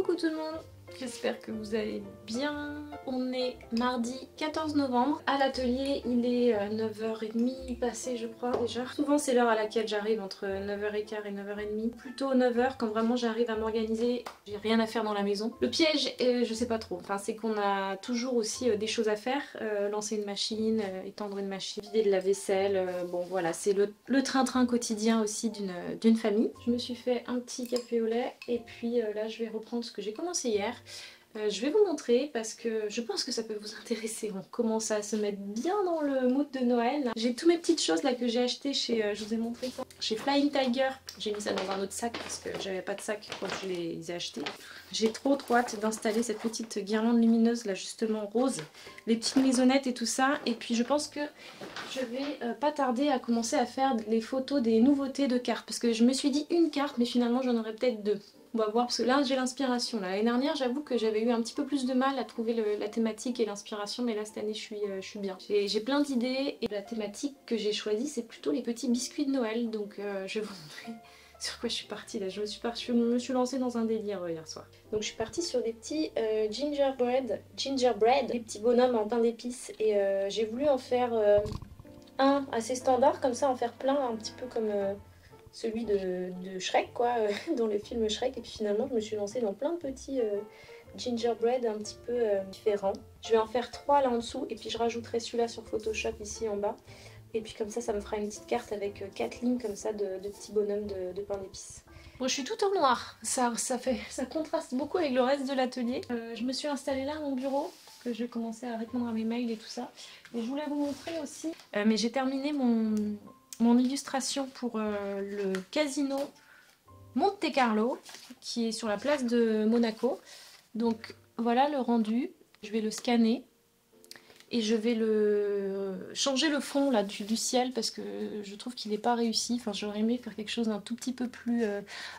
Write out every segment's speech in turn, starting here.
Coucou tout le monde, j'espère que vous allez bien. On est mardi 14 novembre. À l'atelier, il est 9h30 passé je crois déjà. Souvent c'est l'heure à laquelle j'arrive, entre 9h15 et 9h30. Plutôt 9h quand vraiment j'arrive à m'organiser, j'ai rien à faire dans la maison. Le piège, je sais pas trop, enfin c'est qu'on a toujours aussi des choses à faire. Lancer une machine, étendre une machine, vider de la vaisselle, bon voilà, c'est le train-train quotidien aussi d'une famille. Je me suis fait un petit café au lait et puis là je vais reprendre ce que j'ai commencé hier. Je vais vous montrer parce que je pense que ça peut vous intéresser. On commence à se mettre bien dans le mood de Noël. J'ai toutes mes petites choses là que j'ai achetées chez, je vous ai montré ça, chez Flying Tiger. J'ai mis ça dans un autre sac parce que j'avais pas de sac quand je les ai achetés. J'ai trop hâte d'installer cette petite guirlande lumineuse là justement rose, les petites maisonnettes et tout ça. Et puis je pense que je vais pas tarder à commencer à faire les photos des nouveautés de cartes parce que je me suis dit une carte mais finalement j'en aurais peut-être deux. On va voir parce que là j'ai l'inspiration. L'année dernière j'avoue que j'avais eu un petit peu plus de mal à trouver la thématique et l'inspiration, mais là cette année je suis bien. J'ai plein d'idées et la thématique que j'ai choisie c'est plutôt les petits biscuits de Noël, donc je vais vous montrer sur quoi je suis partie là. Je me suis lancée dans un délire hier soir. Donc je suis partie sur des petits gingerbread, des petits bonhommes en pain d'épices et j'ai voulu en faire un assez standard comme ça, en faire plein un petit peu comme celui de Shrek quoi, dans le film Shrek, et puis finalement je me suis lancée dans plein de petits gingerbread un petit peu différents. Je vais en faire 3 là en dessous et puis je rajouterai celui-là sur Photoshop ici en bas. Et puis comme ça me fera une petite carte avec 4 lignes comme ça de petits bonhommes de pain d'épices. Bon, je suis toute en noir, ça contraste beaucoup avec le reste de l'atelier. Je me suis installée là à mon bureau, que je vais commencer à répondre à mes mails et tout ça. Et je voulais vous montrer aussi, mais j'ai terminé mon illustration pour le casino Monte Carlo, qui est sur la place de Monaco. Donc voilà le rendu, je vais le scanner. Et je vais changer le fond là, du ciel parce que je trouve qu'il n'est pas réussi. Enfin, j'aurais aimé faire quelque chose d'un tout petit peu plus,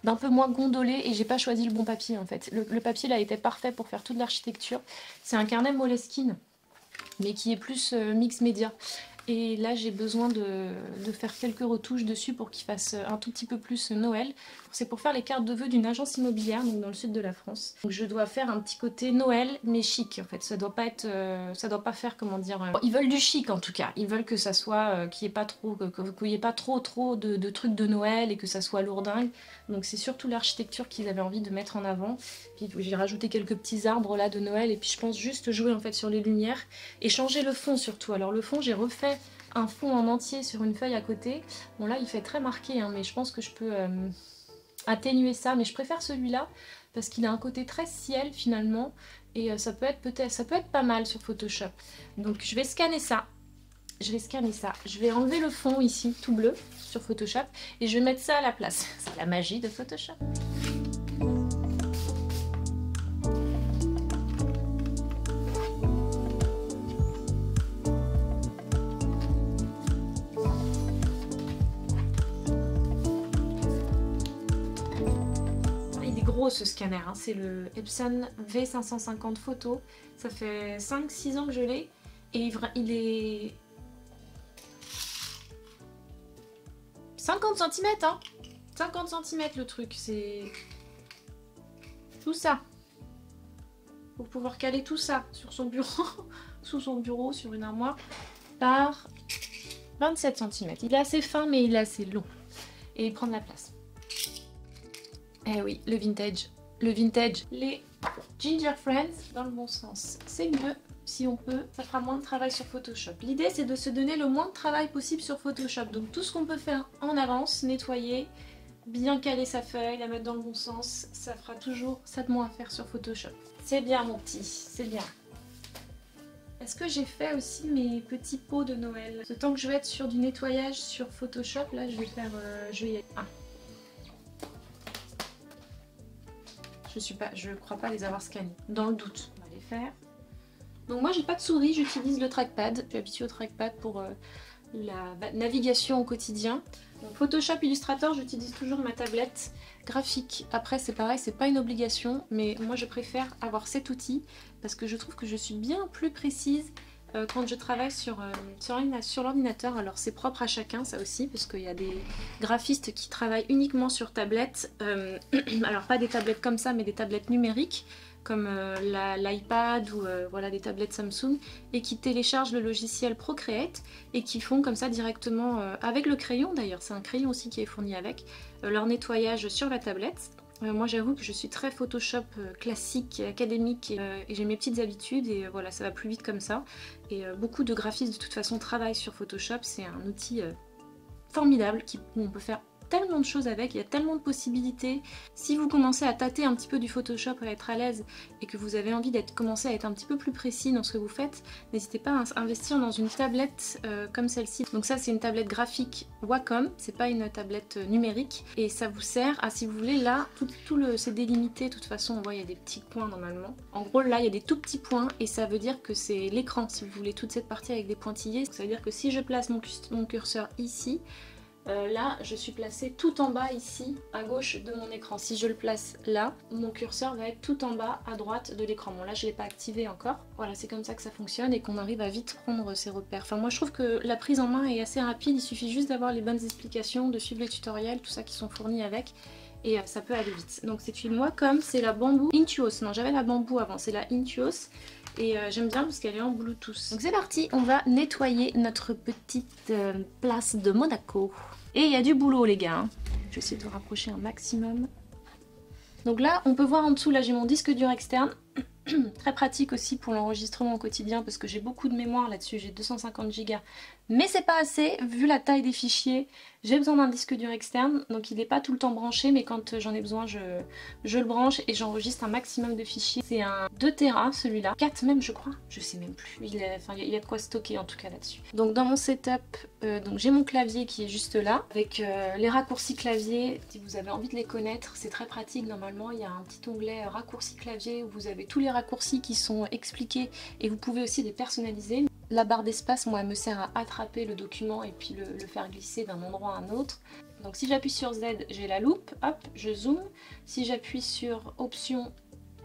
d'un peu moins gondolé, et j'ai pas choisi le bon papier en fait. Le papier là était parfait pour faire toute l'architecture. C'est un carnet Moleskine, mais qui est plus mix média. Et là j'ai besoin de faire quelques retouches dessus pour qu'il fasse un tout petit peu plus Noël. C'est pour faire les cartes de vœux d'une agence immobilière, donc dans le sud de la France. Donc je dois faire un petit côté Noël mais chic en fait. Ça doit pas être, ça doit pas faire, comment dire. Ils veulent du chic en tout cas. Ils veulent que ça soit, qu'il n'y ait pas trop, qu'il y ait pas trop de trucs de Noël et que ça soit lourdingue. Donc c'est surtout l'architecture qu'ils avaient envie de mettre en avant. Puis j'ai rajouté quelques petits arbres là de Noël et puis je pense juste jouer en fait sur les lumières et changer le fond surtout. Alors le fond j'ai refait un fond en entier sur une feuille à côté. Bon là il fait très marqué hein, mais je pense que je peux atténuer ça, mais je préfère celui-là parce qu'il a un côté très ciel finalement et ça peut être pas mal sur Photoshop. Donc je vais scanner ça. Je vais enlever le fond ici tout bleu sur Photoshop et je vais mettre ça à la place. C'est la magie de Photoshop. Ce scanner, hein. C'est le Epson V550 photo, ça fait 5-6 ans que je l'ai et il est 50 cm hein. 50 cm le truc, c'est tout ça pour pouvoir caler tout ça sur son bureau sous son bureau, sur une armoire, par 27 cm. Il est assez fin mais il est assez long et il prend de la place. Eh oui, le vintage, les Ginger Friends dans le bon sens. C'est mieux si on peut, ça fera moins de travail sur Photoshop. L'idée c'est de se donner le moins de travail possible sur Photoshop. Donc tout ce qu'on peut faire en avance, nettoyer, bien caler sa feuille, la mettre dans le bon sens, ça fera toujours ça de moins à faire sur Photoshop. C'est bien mon petit, c'est bien. Est-ce que j'ai fait aussi mes petits pots de Noël? Ce temps que je vais être sur du nettoyage sur Photoshop, là je vais faire, je vais y aller. Ah. Je crois pas les avoir scannés. Dans le doute, on va les faire. Donc moi j'ai pas de souris, j'utilise le trackpad. Je suis habituée au trackpad pour la navigation au quotidien. Donc Photoshop, Illustrator, j'utilise toujours ma tablette graphique. Après c'est pareil, c'est pas une obligation, mais moi je préfère avoir cet outil parce que je trouve que je suis bien plus précise quand je travaille sur l'ordinateur. Alors c'est propre à chacun ça aussi, parce qu'il y a des graphistes qui travaillent uniquement sur tablette, alors pas des tablettes comme ça mais des tablettes numériques comme l'iPad ou voilà, des tablettes Samsung, et qui téléchargent le logiciel Procreate et qui font comme ça directement avec le crayon d'ailleurs, c'est un crayon aussi qui est fourni avec, leur nettoyage sur la tablette. Moi j'avoue que je suis très Photoshop classique, académique, et j'ai mes petites habitudes et voilà, ça va plus vite comme ça. Et beaucoup de graphistes de toute façon travaillent sur Photoshop, c'est un outil formidable où on peut faire tellement de choses avec, il y a tellement de possibilités. Si vous commencez à tâter un petit peu du Photoshop, à être à l'aise et que vous avez envie commencer à être un petit peu plus précis dans ce que vous faites, n'hésitez pas à investir dans une tablette comme celle-ci. Donc ça c'est une tablette graphique Wacom, c'est pas une tablette numérique, et ça vous sert à, si vous voulez, là c'est délimité, de toute façon on voit il y a des petits points normalement. En gros là il y a des tout petits points et ça veut dire que c'est l'écran, si vous voulez, toute cette partie avec des pointillés. Ça veut dire que si je place mon curseur ici, là je suis placée tout en bas ici à gauche de mon écran. Si je le place là, mon curseur va être tout en bas à droite de l'écran. Bon là je ne l'ai pas activé encore. Voilà, c'est comme ça que ça fonctionne et qu'on arrive à vite prendre ses repères. Enfin moi je trouve que la prise en main est assez rapide, il suffit juste d'avoir les bonnes explications, de suivre les tutoriels, tout ça qui sont fournis avec, et ça peut aller vite. Donc c'est une Wacom, c'est la Bamboo Intuos. Non, j'avais la Bamboo avant, c'est la Intuos. Et j'aime bien parce qu'elle est en Bluetooth. Donc c'est parti, on va nettoyer notre petite place de Monaco. Et il y a du boulot les gars, hein. Je vais essayer de rapprocher un maximum. Donc là on peut voir en dessous, là j'ai mon disque dur externe. Très pratique aussi pour l'enregistrement au quotidien parce que j'ai beaucoup de mémoire là-dessus, j'ai 250 Go. Mais c'est pas assez, vu la taille des fichiers, j'ai besoin d'un disque dur externe, donc il n'est pas tout le temps branché, mais quand j'en ai besoin, je le branche et j'enregistre un maximum de fichiers. C'est un 2 Tera celui-là, 4 même je crois, je sais même plus, il y a de quoi stocker en tout cas là-dessus. Donc dans mon setup, j'ai mon clavier qui est juste là, avec les raccourcis clavier, si vous avez envie de les connaître, c'est très pratique. Normalement il y a un petit onglet raccourcis clavier où vous avez tous les raccourcis qui sont expliqués et vous pouvez aussi les personnaliser. La barre d'espace, moi, elle me sert à attraper le document et puis le faire glisser d'un endroit à un autre. Donc si j'appuie sur Z, j'ai la loupe, hop, je zoome. Si j'appuie sur Option,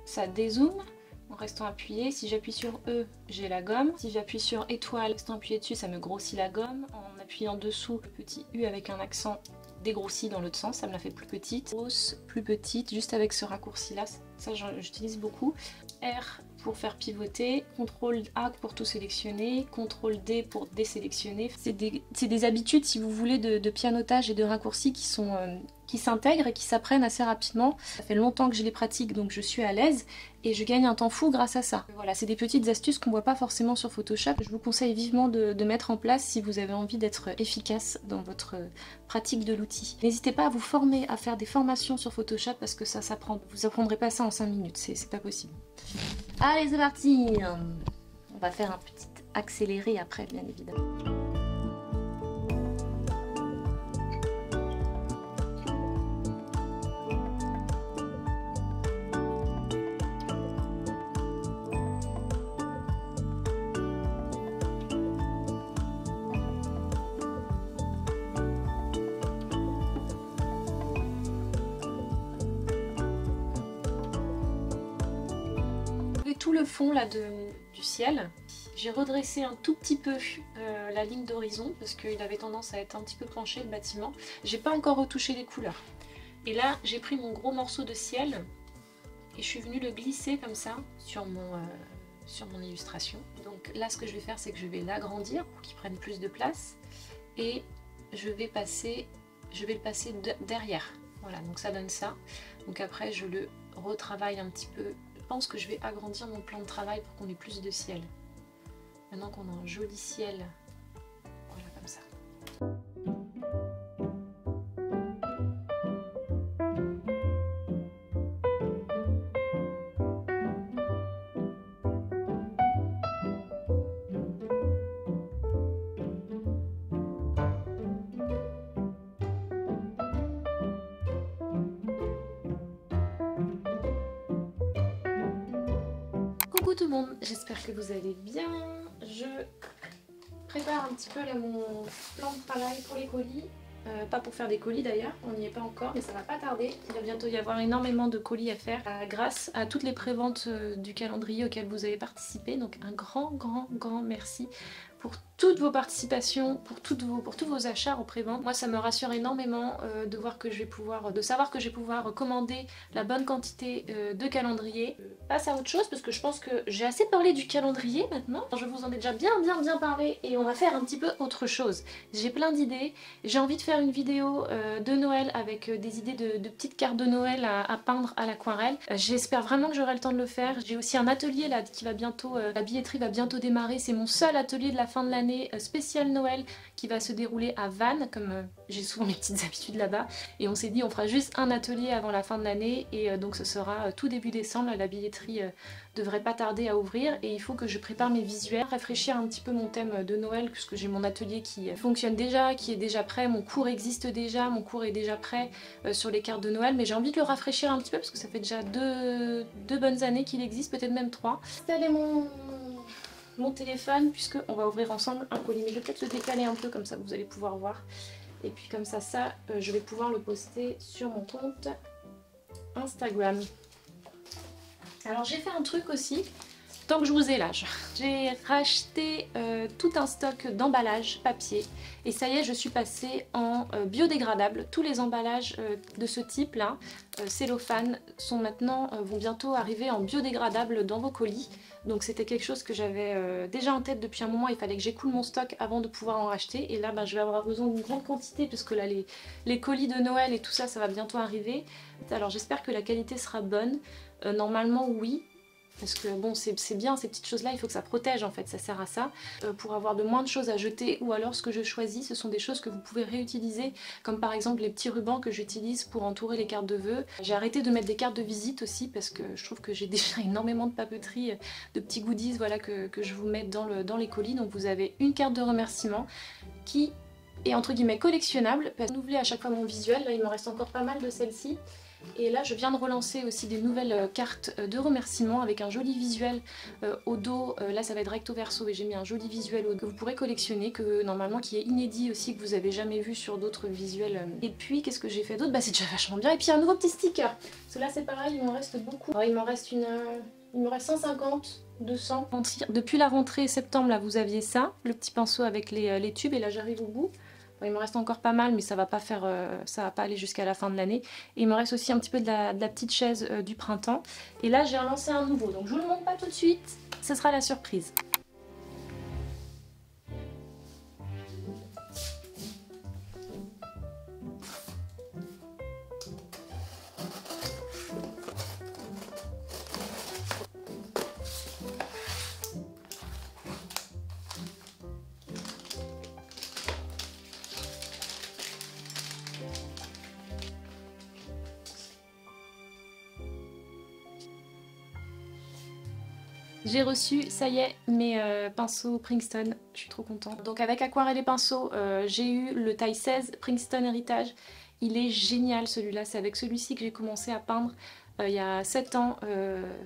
ça dézoome en restant appuyé. Si j'appuie sur E, j'ai la gomme. Si j'appuie sur étoile, en restant appuyé dessus, ça me grossit la gomme. En appuyant dessous, le petit U avec un accent dégrossi dans l'autre sens, ça me la fait plus petite. Grosse, plus petite, juste avec ce raccourci là, ça j'utilise beaucoup. R pour faire pivoter, CTRL A pour tout sélectionner, CTRL D pour désélectionner. C'est des habitudes, si vous voulez, de pianotage et de raccourcis qui s'intègrent et qui s'apprennent assez rapidement. Ça fait longtemps que je les pratique, donc je suis à l'aise et je gagne un temps fou grâce à ça. Voilà, c'est des petites astuces qu'on voit pas forcément sur Photoshop. Je vous conseille vivement de mettre en place si vous avez envie d'être efficace dans votre pratique de l'outil. N'hésitez pas à vous former, à faire des formations sur Photoshop parce que ça s'apprend. Vous apprendrez pas ça en 5 minutes, c'est pas possible. Allez, c'est parti! On va faire un petit accéléré après, bien évidemment. Tout le fond là du ciel. J'ai redressé un tout petit peu la ligne d'horizon parce qu'il avait tendance à être un petit peu penché le bâtiment. J'ai pas encore retouché les couleurs. Et là j'ai pris mon gros morceau de ciel et je suis venue le glisser comme ça sur mon illustration. Donc là ce que je vais faire c'est que je vais l'agrandir pour qu'il prenne plus de place et je vais le passer derrière. Voilà, donc ça donne ça. Donc après je le retravaille un petit peu. Je pense que je vais agrandir mon plan de travail pour qu'on ait plus de ciel. Maintenant qu'on a un joli ciel, voilà comme ça. Coucou tout le monde, j'espère que vous allez bien. Je prépare un petit peu là mon plan de travail pour les colis. pas pour faire des colis d'ailleurs, on n'y est pas encore mais ça va pas tarder. Il va bientôt y avoir énormément de colis à faire grâce à toutes les préventes du calendrier auquel vous avez participé. Donc un grand merci pour toutes vos participations, pour tous vos achats en prévente. Moi ça me rassure énormément de voir que je vais pouvoir, de savoir que je vais pouvoir commander la bonne quantité de calendrier. Passe à autre chose parce que je pense que j'ai assez parlé du calendrier maintenant. Je vous en ai déjà bien parlé et on va faire un petit peu autre chose. J'ai plein d'idées, j'ai envie de faire une vidéo de Noël avec des idées de petites cartes de Noël à peindre à l'aquarelle. J'espère vraiment que j'aurai le temps de le faire. J'ai aussi un atelier là qui va bientôt, la billetterie va bientôt démarrer. C'est mon seul atelier de la fin de l'année spécial Noël qui va se dérouler à Vannes, comme j'ai souvent mes petites habitudes là-bas. Et on s'est dit on fera juste un atelier avant la fin de l'année et donc ce sera tout début décembre. La billetterie devrait pas tarder à ouvrir et il faut que je prépare mes visuels, rafraîchir un petit peu mon thème de Noël puisque j'ai mon atelier qui fonctionne déjà, qui est déjà prêt, mon cours existe déjà, mon cours est déjà prêt sur les cartes de Noël, mais j'ai envie de le rafraîchir un petit peu parce que ça fait déjà deux bonnes années qu'il existe, peut-être même 3. Installer mon téléphone puisque on va ouvrir ensemble un colis, mais je vais peut-être le décaler un peu comme ça vous allez pouvoir voir et puis comme ça je vais pouvoir le poster sur mon compte Instagram. Alors j'ai fait un truc aussi, tant que je vous ai là, j'ai racheté tout un stock d'emballages papier et ça y est je suis passée en biodégradable. Tous les emballages de ce type là, cellophane, vont bientôt arriver en biodégradable dans vos colis. Donc c'était quelque chose que j'avais déjà en tête depuis un moment, il fallait que j'écoule mon stock avant de pouvoir en racheter et là je vais avoir besoin d'une grande quantité puisque là les colis de Noël et tout ça, ça va bientôt arriver. Alors j'espère que la qualité sera bonne. Normalement oui, parce que bon c'est bien ces petites choses là, il faut que ça protège en fait, ça sert à ça, pour avoir de moins de choses à jeter, ou alors ce que je choisis ce sont des choses que vous pouvez réutiliser, comme par exemple les petits rubans que j'utilise pour entourer les cartes de vœux. J'ai arrêté de mettre des cartes de visite aussi parce que je trouve que j'ai déjà énormément de papeterie, de petits goodies voilà, que je vous mets dans les colis. Donc vous avez une carte de remerciement qui est entre guillemets collectionnable, parce que renouveler à chaque fois mon visuel, là il me reste encore pas mal de celles-ci. Et là je viens de relancer aussi des nouvelles cartes de remerciement avec un joli visuel au dos, là ça va être recto verso et j'ai mis un joli visuel que vous pourrez collectionner, qui est inédit aussi, que vous avez jamais vu sur d'autres visuels. Et puis qu'est-ce que j'ai fait d'autre? Bah c'est déjà vachement bien. Et puis un nouveau petit sticker, parce que là c'est pareil, il m'en reste beaucoup. Alors, il m'en reste 150, 200. Depuis la rentrée septembre là vous aviez ça, le petit pinceau avec les tubes, et là j'arrive au bout. Il me reste encore pas mal mais ça va pas aller jusqu'à la fin de l'année. Et il me reste aussi un petit peu de la petite chaise du printemps. Et là j'ai relancé un nouveau, donc je vous le montre pas tout de suite, ce sera la surprise. J'ai reçu, ça y est, mes pinceaux Princeton, je suis trop contente. Donc avec aquarelle et pinceau, j'ai eu le taille 16 Princeton Héritage. Il est génial celui-là, c'est avec celui-ci que j'ai commencé à peindre il y a 7 ans.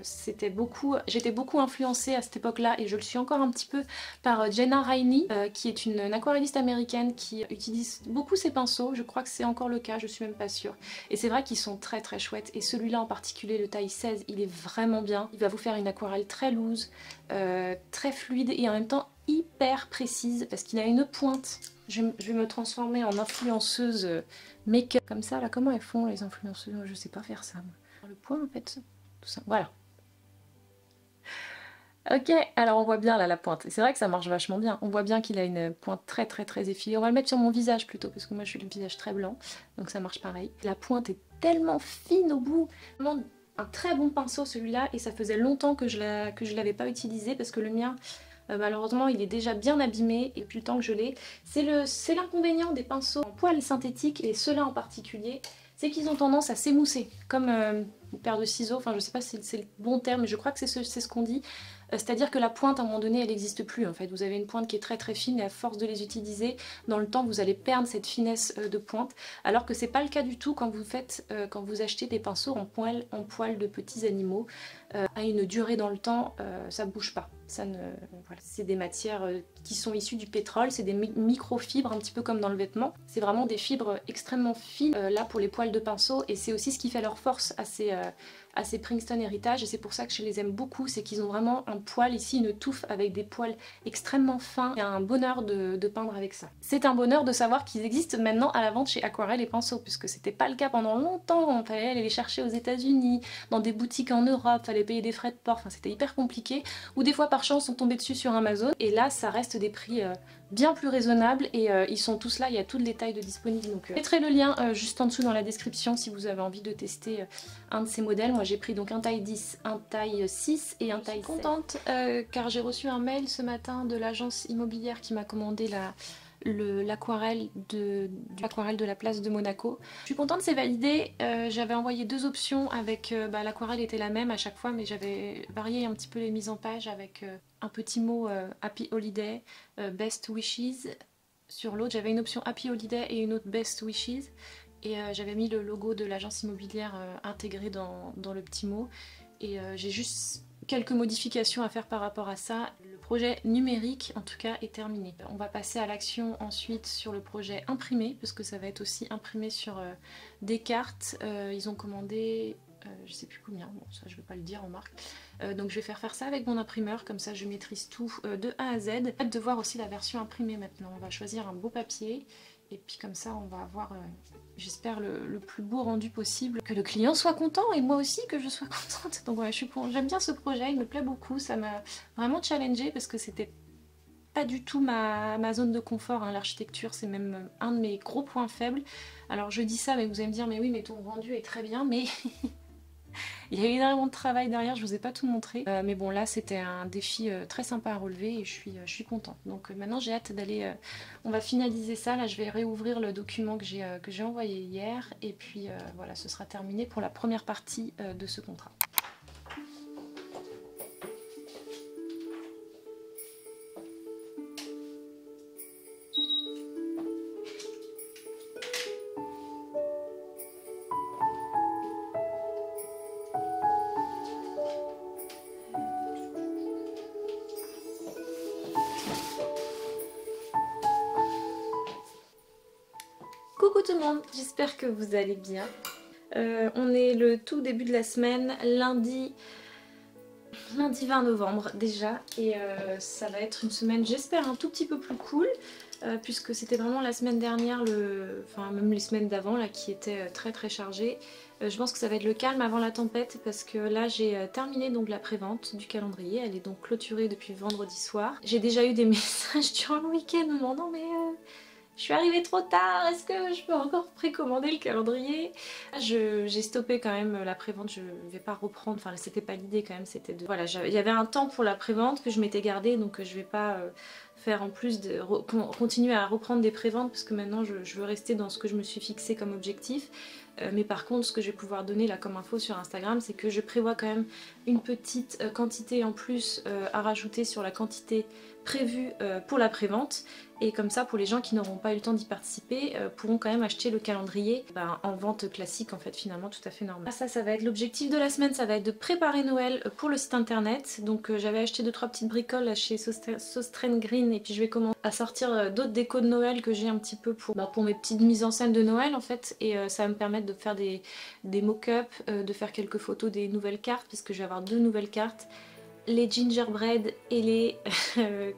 J'étais beaucoup influencée à cette époque-là et je le suis encore un petit peu par Jenna Rainey, qui est une aquarelliste américaine qui utilise beaucoup ses pinceaux. Je crois que c'est encore le cas, je suis même pas sûre. Et c'est vrai qu'ils sont très très chouettes et celui-là en particulier, le taille 16, il est vraiment bien. Il va vous faire une aquarelle très loose, très fluide et en même temps hyper précise parce qu'il a une pointe. Je vais me transformer en influenceuse make-up. Comme ça, là, comment elles font les influenceuses? Je sais pas faire ça. Le point en fait, tout ça, voilà. Ok, alors on voit bien là la pointe, et c'est vrai que ça marche vachement bien, on voit bien qu'il a une pointe très très très effilée. On va le mettre sur mon visage plutôt, parce que moi je suis le visage très blanc, donc ça marche pareil. La pointe est tellement fine au bout, vraiment un très bon pinceau celui-là, et ça faisait longtemps que je l'avais pas utilisé, parce que le mien, malheureusement il est déjà bien abîmé, et depuis le temps que je l'ai. C'est l'inconvénient des pinceaux en poils synthétiques, et ceux-là en particulier, c'est qu'ils ont tendance à s'émousser, comme une paire de ciseaux, enfin je sais pas si c'est le bon terme, mais je crois que c'est ce qu'on dit. C'est-à-dire que la pointe à un moment donné elle n'existe plus en fait, vous avez une pointe qui est très très fine et à force de les utiliser, dans le temps vous allez perdre cette finesse de pointe, alors que c'est pas le cas du tout quand vous achetez des pinceaux en poils de petits animaux, à une durée dans le temps, ça bouge pas. Ça ne... voilà. C'est des matières qui sont issues du pétrole, c'est des microfibres un petit peu comme dans le vêtement. C'est vraiment des fibres extrêmement fines là pour les poils de pinceau et c'est aussi ce qui fait leur force à ces Princeton Heritage et c'est pour ça que je les aime beaucoup, c'est qu'ils ont vraiment un poil ici, une touffe avec des poils extrêmement fins. C'est un bonheur de peindre avec ça. C'est un bonheur de savoir qu'ils existent maintenant à la vente chez Aquarelle et Pinceau puisque c'était pas le cas pendant longtemps, on fallait aller les chercher aux États-Unis, dans des boutiques en Europe, fallait payer des frais de port, enfin c'était hyper compliqué. Ou des fois par chance on tombait dessus sur Amazon et là ça reste des prix bien plus raisonnables et ils sont tous là, il y a toutes les tailles de disponibles. Donc je mettrai le lien juste en dessous dans la description si vous avez envie de tester un de ces modèles. Moi j'ai pris donc un taille 10, un taille 6 et un taille 7. Je suis contente car j'ai reçu un mail ce matin de l'agence immobilière qui m'a commandé l'aquarelle de la place de Monaco. Je suis contente, c'est validé. J'avais envoyé 2 options avec l'aquarelle était la même à chaque fois mais j'avais varié un petit peu les mises en page avec un petit mot Happy Holiday, Best Wishes. Sur l'autre j'avais une option Happy Holiday et une autre Best Wishes et j'avais mis le logo de l'agence immobilière intégré dans le petit mot et j'ai juste quelques modifications à faire par rapport à ça. Le projet numérique en tout cas est terminé. On va passer à l'action ensuite sur le projet imprimé parce que ça va être aussi imprimé sur des cartes. Ils ont commandé je sais plus combien, bon ça je vais pas le dire en marque. Donc je vais faire ça avec mon imprimeur, comme ça je maîtrise tout de A à Z. J'ai hâte de voir aussi la version imprimée maintenant. On va choisir un beau papier et puis comme ça on va avoir j'espère le plus beau rendu possible, que le client soit content et moi aussi que je sois contente. Donc voilà, j'aime bien ce projet, il me plaît beaucoup, ça m'a vraiment challengée parce que c'était pas du tout ma zone de confort, hein. L'architecture c'est même un de mes gros points faibles. Alors je dis ça mais vous allez me dire mais oui mais ton rendu est très bien mais il y a eu énormément de travail derrière, je vous ai pas tout montré. Mais bon là c'était un défi très sympa à relever et je suis contente. Donc maintenant j'ai hâte d'aller... on va finaliser ça, là je vais réouvrir le document que j'ai envoyé hier. Et puis voilà, ce sera terminé pour la première partie de ce contrat. Coucou tout le monde, j'espère que vous allez bien. On est le tout début de la semaine, lundi 20 novembre déjà, et ça va être une semaine j'espère un tout petit peu plus cool, puisque c'était vraiment la semaine dernière, enfin même les semaines d'avant là qui étaient très très chargées. Je pense que ça va être le calme avant la tempête parce que là j'ai terminé donc la prévente du calendrier, elle est donc clôturée depuis vendredi soir. J'ai déjà eu des messages durant le week-end me demandant mais je suis arrivée trop tard, est-ce que je peux encore précommander le calendrier? J'ai stoppé quand même la prévente, je vais pas reprendre, enfin c'était pas l'idée quand même, c'était de... Voilà, il y avait un temps pour la prévente que je m'étais gardé, donc je vais pas faire en plus de continuer à reprendre des préventes parce que maintenant je veux rester dans ce que je me suis fixé comme objectif. Mais par contre ce que je vais pouvoir donner là comme info sur Instagram c'est que je prévois quand même une petite quantité en plus à rajouter sur la quantité prévue pour la prévente et comme ça pour les gens qui n'auront pas eu le temps d'y participer pourront quand même acheter le calendrier en vente classique en fait finalement tout à fait normal. Ça va être l'objectif de la semaine, ça va être de préparer Noël pour le site internet. Donc j'avais acheté 2-3 petites bricoles là, chez Sostrain Green et puis je vais commencer à sortir d'autres décos de Noël que j'ai un petit peu pour mes petites mises en scène de Noël en fait et ça va me permettre de faire des mock-ups, de faire quelques photos des nouvelles cartes parce que je vais avoir 2 nouvelles cartes. Les gingerbread et les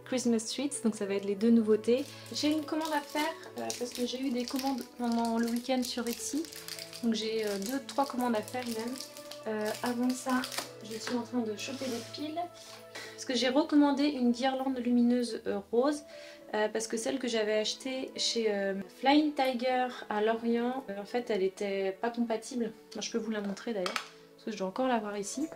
Christmas treats, donc ça va être les 2 nouveautés. J'ai une commande à faire parce que j'ai eu des commandes pendant le week-end sur Etsy, donc j'ai 2-3 commandes à faire même. Avant ça, je suis en train de choper des piles parce que j'ai recommandé une guirlande lumineuse rose parce que celle que j'avais achetée chez Flying Tiger à Lorient, en fait elle était pas compatible. Moi, je peux vous la montrer d'ailleurs parce que je dois encore l'avoir ici.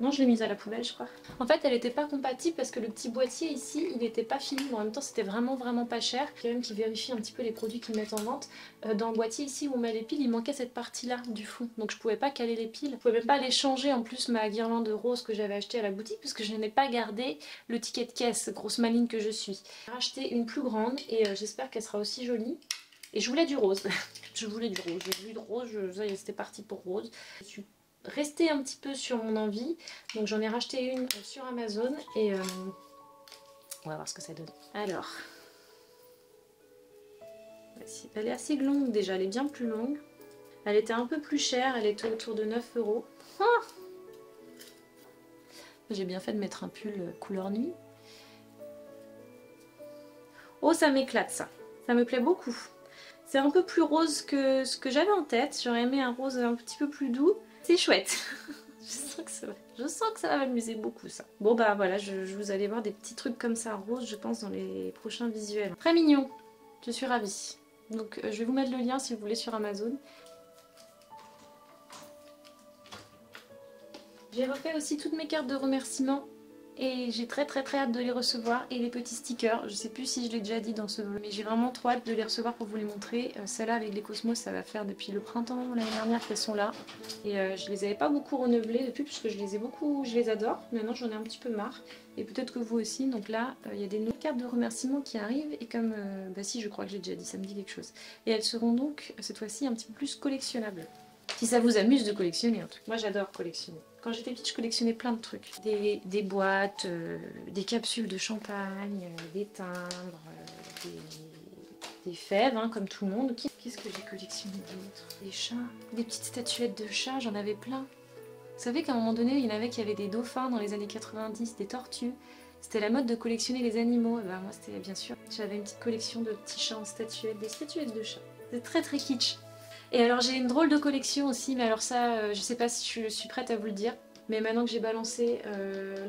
Non, je l'ai mise à la poubelle je crois. En fait elle était pas compatible parce que le petit boîtier ici il était pas fini, mais en même temps c'était vraiment pas cher. Il y a même qui vérifie un petit peu les produits qu'ils mettent en vente. Dans le boîtier ici où on met les piles il manquait cette partie là du fond, donc je pouvais pas caler les piles. Je pouvais même pas les changer en plus ma guirlande rose que j'avais achetée à la boutique parce que je n'ai pas gardé le ticket de caisse, grosse maligne que je suis. J'ai racheté une plus grande et j'espère qu'elle sera aussi jolie. Et je voulais du rose. Je voulais du rose, j'ai vu du rose, c'était parti pour rose. Je suis resté un petit peu sur mon envie. Donc j'en ai racheté une sur Amazon et on va voir ce que ça donne. Alors, voici. Elle est assez longue déjà, elle est bien plus longue. Elle était un peu plus chère, elle était autour de 9 euros. Ah, j'ai bien fait de mettre un pull couleur nuit. Oh, ça m'éclate ça. Ça me plaît beaucoup. C'est un peu plus rose que ce que j'avais en tête. J'aurais aimé un rose un petit peu plus doux. C'est chouette. Je sens que ça va m'amuser beaucoup ça. Bon bah voilà, je vous allez voir des petits trucs comme ça rose, je pense, dans les prochains visuels. Très mignon. Je suis ravie. Donc je vais vous mettre le lien si vous voulez sur Amazon. J'ai refait aussi toutes mes cartes de remerciements et j'ai très hâte de les recevoir, et les petits stickers. Je sais plus si je l'ai déjà dit dans ce vlog, mais j'ai vraiment trop hâte de les recevoir pour vous les montrer. Celles-là avec les Cosmos, ça va faire depuis le printemps l'année dernière qu'elles sont là, et je les avais pas beaucoup renouvelées depuis parce que je les adore. Maintenant j'en ai un petit peu marre, et peut-être que vous aussi. Donc là il y a des nouvelles cartes de remerciements qui arrivent, et comme bah si, je crois que j'ai déjà dit, ça me dit quelque chose, et elles seront donc cette fois-ci un petit peu plus collectionnables. Si ça vous amuse de collectionner un truc. Moi j'adore collectionner. Quand j'étais petite, je collectionnais plein de trucs. Des boîtes, des capsules de champagne, des timbres, des fèves, hein, comme tout le monde. Qu'est-ce que j'ai collectionné d'autre? Des chats, des petites statuettes de chats, j'en avais plein. Vous savez qu'à un moment donné, il y en avait qui avaient des dauphins dans les années 90, des tortues. C'était la mode de collectionner les animaux. Et ben moi, c'était bien sûr. J'avais une petite collection de petits chats en statuettes, des statuettes de chats. C'est très kitsch. Et alors j'ai une drôle de collection aussi, mais alors ça, je sais pas si je suis prête à vous le dire. Mais maintenant que j'ai balancé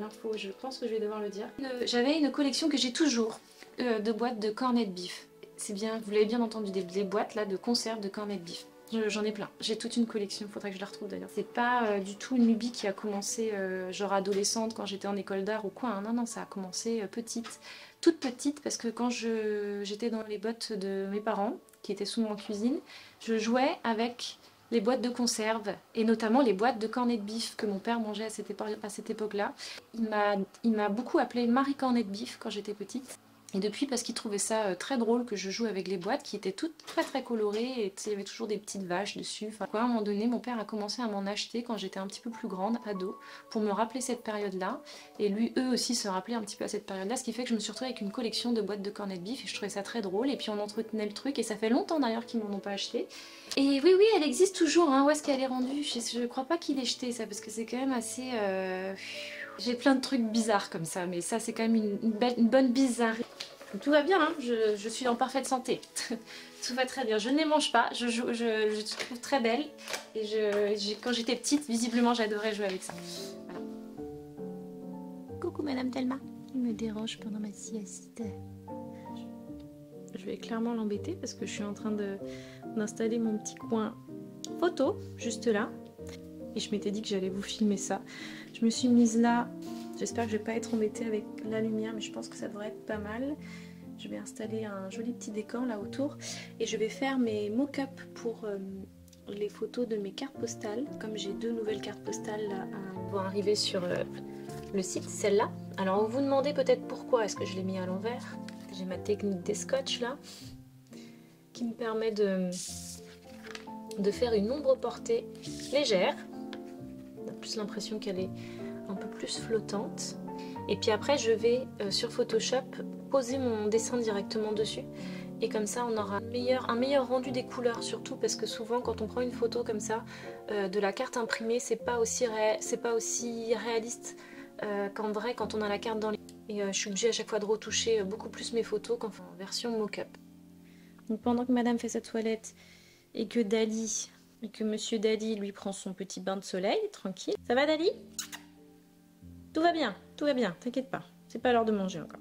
l'info, je pense que je vais devoir le dire. J'avais une collection que j'ai toujours de boîtes de corned beef. C'est bien, vous l'avez bien entendu, des boîtes là de conserve de corned beef. J'en ai plein. J'ai toute une collection, faudrait que je la retrouve d'ailleurs. C'est pas du tout une lubie qui a commencé genre adolescente quand j'étais en école d'art ou quoi. Hein. Non, ça a commencé petite. Toute petite, parce que quand j'étais dans les bottes de mes parents, qui étaient souvent en cuisine, je jouais avec les boîtes de conserve, et notamment les boîtes de corned beef que mon père mangeait à cette époque-là. Il m'a beaucoup appelée Marie Corned Beef quand j'étais petite. Et depuis, parce qu'il trouvait ça très drôle que je joue avec les boîtes qui étaient toutes très colorées, et il y avait toujours des petites vaches dessus. Enfin, à un moment donné, mon père a commencé à m'en acheter quand j'étais un petit peu plus grande, ado, pour me rappeler cette période-là. Et eux aussi se rappelaient un petit peu à cette période-là, ce qui fait que je me suis retrouvée avec une collection de boîtes de corned beef, et je trouvais ça très drôle. Et puis on entretenait le truc, et ça fait longtemps d'ailleurs qu'ils m'en ont pas acheté. Et oui, elle existe toujours, hein. Où est-ce qu'elle est rendue? Je crois pas qu'il ait jeté ça, parce que c'est quand même assez... J'ai plein de trucs bizarres comme ça, mais ça c'est quand même une bonne bizarrerie. Tout va bien, hein, je suis en parfaite santé. Tout va très bien. Je ne les mange pas, je te trouve très belle. Et quand j'étais petite, visiblement j'adorais jouer avec ça. Voilà. Coucou Madame Thelma, il me dérange pendant ma sieste. Je vais clairement l'embêter parce que je suis en train d'installer mon petit coin photo, juste là. Et je m'étais dit que j'allais vous filmer ça. Je me suis mise là. J'espère que je vais pas être embêtée avec la lumière, mais je pense que ça devrait être pas mal. Je vais installer un joli petit décor là autour. Et je vais faire mes mock-up pour les photos de mes cartes postales. Comme j'ai 2 nouvelles cartes postales là, vont arriver sur le site, celle-là. Alors vous vous demandez peut-être pourquoi est-ce que je l'ai mis à l'envers. J'ai ma technique des scotch là, qui me permet de faire une ombre portée légère. On a plus l'impression qu'elle est un peu plus flottante. Et puis après je vais sur Photoshop poser mon dessin directement dessus, et comme ça on aura un meilleur rendu des couleurs, surtout parce que souvent quand on prend une photo comme ça de la carte imprimée, c'est pas aussi réaliste qu'en vrai quand on a la carte dans les... Et je suis obligée à chaque fois de retoucher beaucoup plus mes photos qu'en version mock-up. Donc pendant que madame fait sa toilette et que monsieur Dali lui prend son petit bain de soleil, tranquille. Ça va Dali? Tout va bien, t'inquiète pas. C'est pas l'heure de manger encore.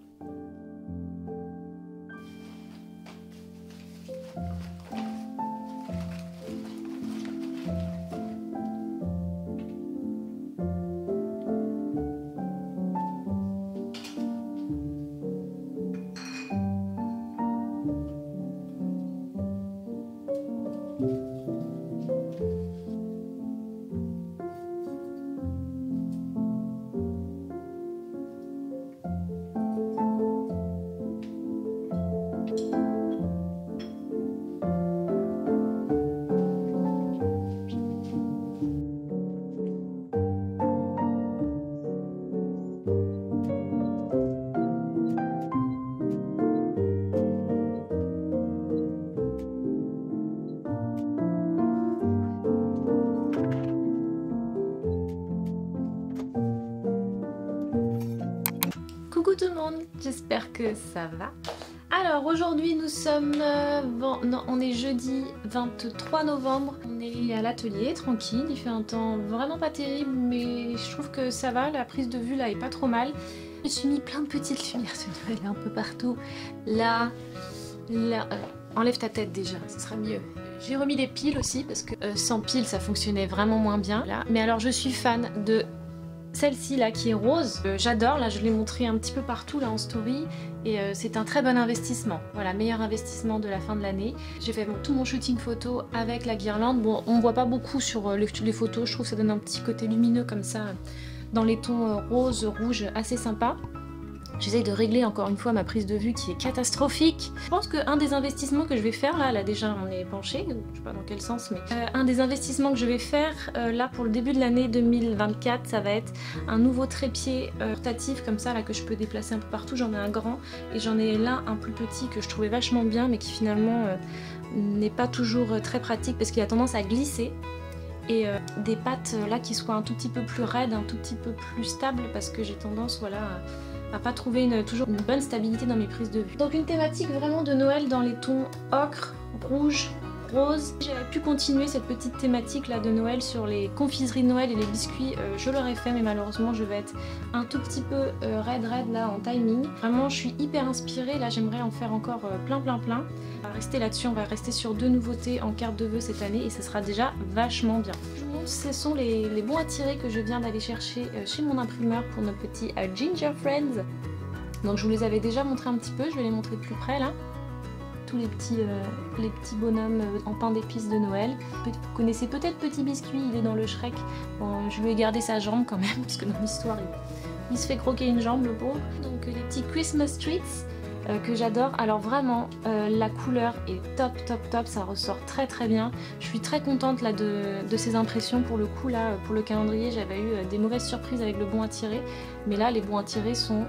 j'espère que ça va. Alors aujourd'hui nous sommes, on est jeudi 23 novembre, on est à l'atelier tranquille, il fait un temps vraiment pas terrible mais je trouve que ça va, la prise de vue là est pas trop mal. Je me suis mis plein de petites lumières de Noël un peu partout, là, enlève ta tête déjà, ce sera mieux. J'ai remis des piles aussi parce que sans piles ça fonctionnait vraiment moins bien là. Mais alors je suis fan de celle-ci là qui est rose, j'adore, là je l'ai montré un petit peu partout là en story et c'est un très bon investissement, voilà, meilleur investissement de la fin de l'année. J'ai fait tout mon shooting photo avec la guirlande, bon on voit pas beaucoup sur les photos, je trouve que ça donne un petit côté lumineux comme ça dans les tons rose, rouge assez sympa. J'essaye de régler encore une fois ma prise de vue qui est catastrophique. Je pense qu'un des investissements que je vais faire, là déjà on est penché, je sais pas dans quel sens, mais un des investissements que je vais faire là pour le début de l'année 2024, ça va être un nouveau trépied portatif comme ça là que je peux déplacer un peu partout. J'en ai un grand et j'en ai là un plus petit que je trouvais vachement bien mais qui finalement n'est pas toujours très pratique parce qu'il a tendance à glisser. Et des pattes là qui soient un tout petit peu plus raides, un tout petit peu plus stables parce que j'ai tendance voilà à pas trouver toujours une bonne stabilité dans mes prises de vue. Donc une thématique vraiment de Noël dans les tons ocre, rouge, rose. J'avais pu continuer cette petite thématique là de Noël sur les confiseries de Noël et les biscuits, je l'aurais fait mais malheureusement je vais être un tout petit peu raide là en timing. Vraiment je suis hyper inspirée, là j'aimerais en faire encore plein. On va rester là-dessus, on va rester sur 2 nouveautés en carte de vœux cette année et ce sera déjà vachement bien. Je vous montre, ce sont les bons à tirer que je viens d'aller chercher chez mon imprimeur pour nos petits Ginger Friends. Donc je vous les avais déjà montré un petit peu, je vais les montrer de plus près là. Tous les petits bonhommes en pain d'épices de Noël. Vous connaissez peut-être Petit Biscuit, il est dans le Shrek. Bon, je lui ai gardé sa jambe quand même, parce que dans l'histoire, il se fait croquer une jambe, le pauvre. Donc les petits Christmas Treats que j'adore. Alors vraiment, la couleur est top, ça ressort très bien. Je suis très contente là de ces impressions. Pour le coup, là, pour le calendrier, j'avais eu des mauvaises surprises avec le bon à tirer. Mais là, les bons à tirer sont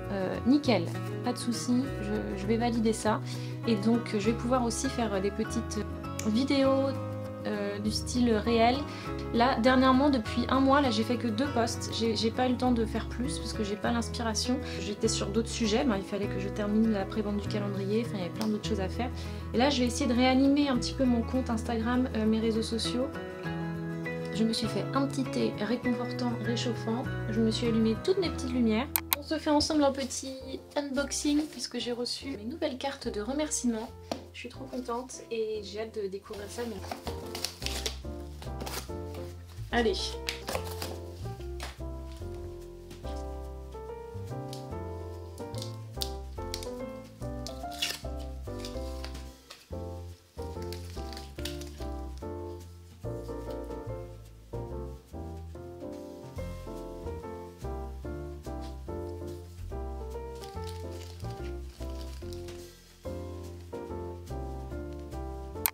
nickel. Pas de soucis, je vais valider ça. Et donc je vais pouvoir aussi faire des petites vidéos du style réel. Là dernièrement depuis un mois là j'ai fait que 2 posts, j'ai pas eu le temps de faire plus parce que j'ai pas l'inspiration. J'étais sur d'autres sujets, il fallait que je termine la prévente du calendrier, enfin il y avait plein d'autres choses à faire. Et là je vais essayer de réanimer un petit peu mon compte Instagram, mes réseaux sociaux. Je me suis fait un petit thé réconfortant, réchauffant, je me suis allumé toutes mes petites lumières. On se fait ensemble un petit unboxing puisque j'ai reçu mes nouvelles cartes de remerciement. Je suis trop contente et j'ai hâte de découvrir ça. Allez.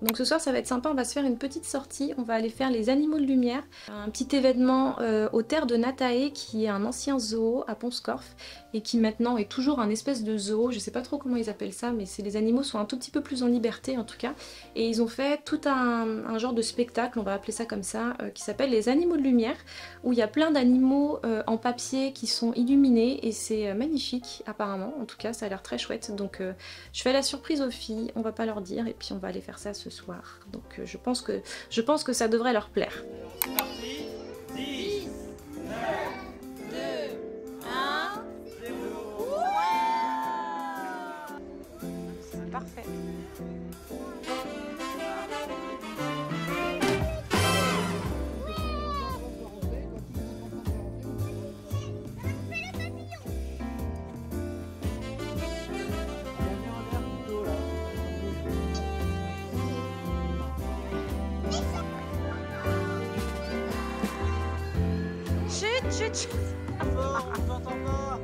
Donc ce soir ça va être sympa, on va se faire une petite sortie, on va aller faire les animaux de lumière, un petit événement aux terres de Natae qui est un ancien zoo à Pont-Scorff et qui maintenant est toujours un espèce de zoo, je sais pas trop comment ils appellent ça mais les animaux sont un tout petit peu plus en liberté en tout cas et ils ont fait tout un genre de spectacle, on va appeler ça comme ça, qui s'appelle les animaux de lumière où il y a plein d'animaux en papier qui sont illuminés et c'est magnifique apparemment, en tout cas ça a l'air très chouette donc je fais la surprise aux filles, on va pas leur dire et puis on va aller faire ça ce soir. Donc je pense que ça devrait leur plaire. C'est parti. 10, 9, 2, 1, 0. C'est parfait. Chut. Fort, on t'entend pas.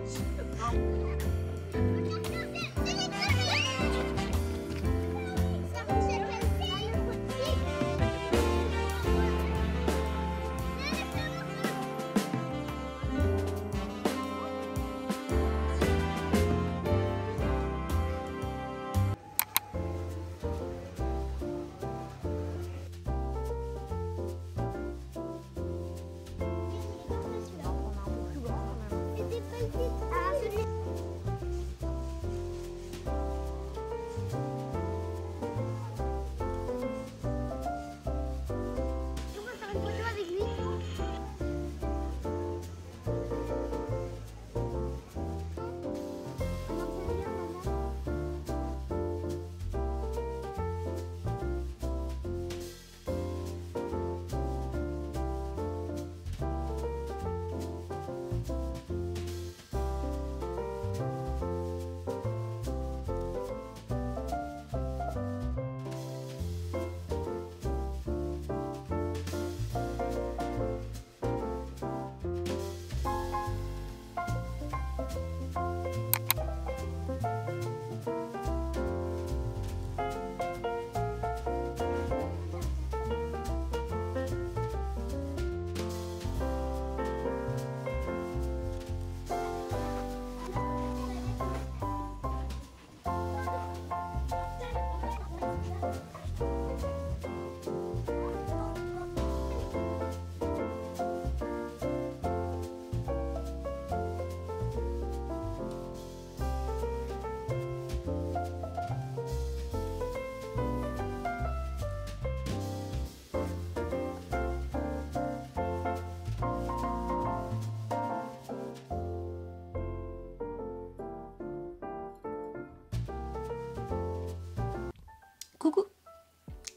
Coucou!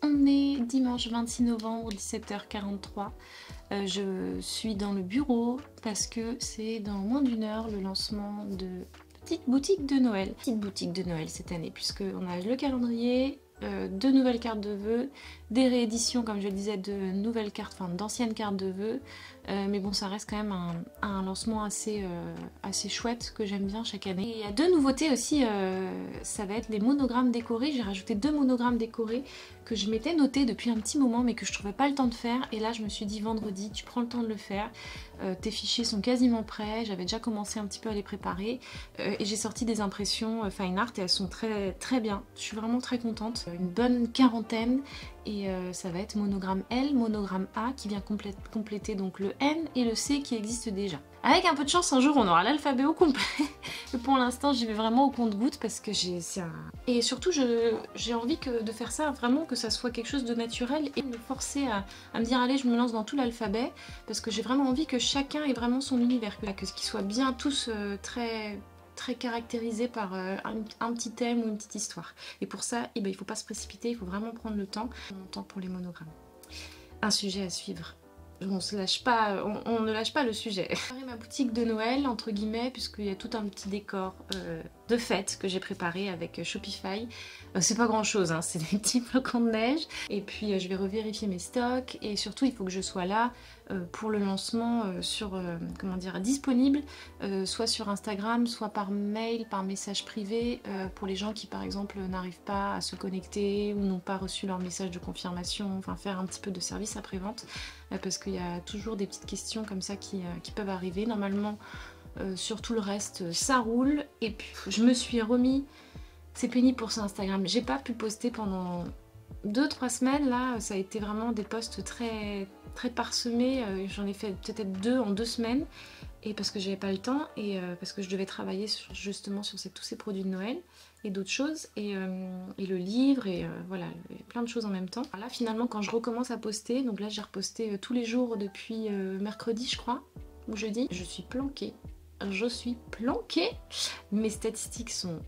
On est dimanche 26 novembre, 17h43. Je suis dans le bureau parce que c'est dans moins d'une heure le lancement de petite boutique de Noël. Petite boutique de Noël cette année, puisqu'on a le calendrier, de nouvelles cartes de vœux, des rééditions, comme je le disais, de nouvelles cartes, enfin d'anciennes cartes de vœux. Mais bon, ça reste quand même un lancement assez chouette que j'aime bien chaque année. Et il y a deux nouveautés aussi, ça va être les monogrammes décorés. J'ai rajouté 2 monogrammes décorés que je m'étais noté depuis un petit moment mais que je trouvais pas le temps de faire. Et là, je me suis dit vendredi, tu prends le temps de le faire. Tes fichiers sont quasiment prêts. J'avais déjà commencé un petit peu à les préparer. Et j'ai sorti des impressions fine art et elles sont très, très bien. Je suis vraiment très contente. Une bonne quarantaine. Et ça va être monogramme L, monogramme A qui vient compléter donc le N et le C qui existent déjà. Avec un peu de chance, un jour on aura l'alphabet au complet. Mais pour l'instant j'y vais vraiment au compte-gouttes parce que Et surtout j'ai envie de faire ça vraiment, que ça soit quelque chose de naturel et me forcer à me dire allez, je me lance dans tout l'alphabet parce que j'ai vraiment envie que chacun ait vraiment son univers, que ce qu'ils soient bien tous très caractérisé par un petit thème ou une petite histoire. Et pour ça, il ne faut pas se précipiter, il faut vraiment prendre le temps pour les monogrammes. Un sujet à suivre. On ne lâche pas le sujet. J'ai préparé ma boutique de Noël, entre guillemets, puisqu'il y a tout un petit décor de fête que j'ai préparé avec Shopify. C'est pas grand chose, hein, c'est des petits flocons de neige. Et puis je vais revérifier mes stocks et surtout il faut que je sois là pour le lancement disponible, soit sur Instagram, soit par mail, par message privé, pour les gens qui par exemple n'arrivent pas à se connecter ou n'ont pas reçu leur message de confirmation, enfin faire un petit peu de service après-vente, parce qu'il y a toujours des petites questions comme ça qui peuvent arriver. Normalement, sur tout le reste, ça roule. Et puis je me suis remis, c'est pénible pour ça Instagram, j'ai pas pu poster pendant 2-3 semaines, là ça a été vraiment des posts très parsemés, j'en ai fait peut-être 2 en 2 semaines, et parce que j'avais pas le temps et parce que je devais travailler justement sur tous ces produits de Noël et d'autres choses, et le livre, et voilà, plein de choses en même temps. Là finalement quand je recommence à poster, donc là j'ai reposté tous les jours depuis mercredi je crois, ou jeudi, je suis planquée, mes statistiques sont